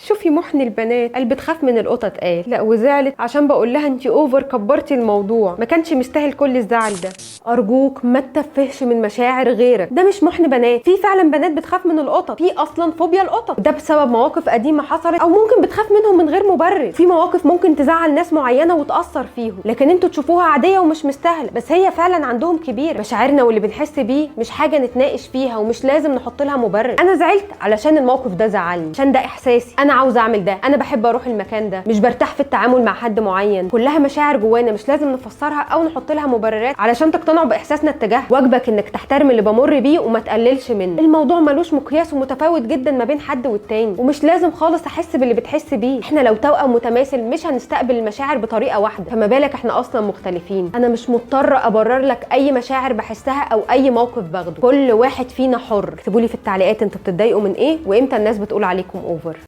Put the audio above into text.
شوفي محن البنات قال بتخاف من القطط قال لا وزعلت عشان بقول لها انت اوفر كبرتي الموضوع، ما كانش مستاهل كل الزعل ده. ارجوك ما تتفهش من مشاعر غيرك، ده مش محن بنات، في فعلا بنات بتخاف من القطط، في اصلا فوبيا القطط، ده بسبب مواقف قديمه حصلت او ممكن بتخاف منهم من غير مبرر، في مواقف ممكن تزعل ناس معينه وتاثر فيهم، لكن انتوا تشوفوها عاديه ومش مستاهله، بس هي فعلا عندهم كبير. مشاعرنا واللي بنحس بيه مش حاجه نتناقش فيها ومش لازم نحط لها مبرر. انا زعلت علشان الموقف ده زعلني، عشان ده احساسي، انا عاوزه اعمل ده، انا بحب اروح المكان ده، مش برتاح في التعامل مع حد معين، كلها مشاعر جوانا مش لازم نفسرها او نحط لها مبررات علشان تقتنعوا باحساسنا اتجاهها. واجبك انك تحترم اللي بمر بيه وما تقللش منه. الموضوع ملوش مقياس ومتفاوت جدا ما بين حد والتاني، ومش لازم خالص احس باللي بتحس بيه. احنا لو توأم متماثل مش هنستقبل المشاعر بطريقه واحده، فما بالك احنا اصلا مختلفين. انا مش مضطره ابرر لك اي مشاعر بحسها او اي موقف باخده، كل واحد فينا حر. اكتبوا لي في التعليقات انتوا بتتضايقوا من ايه وامتى الناس بتقول عليكم اوفر.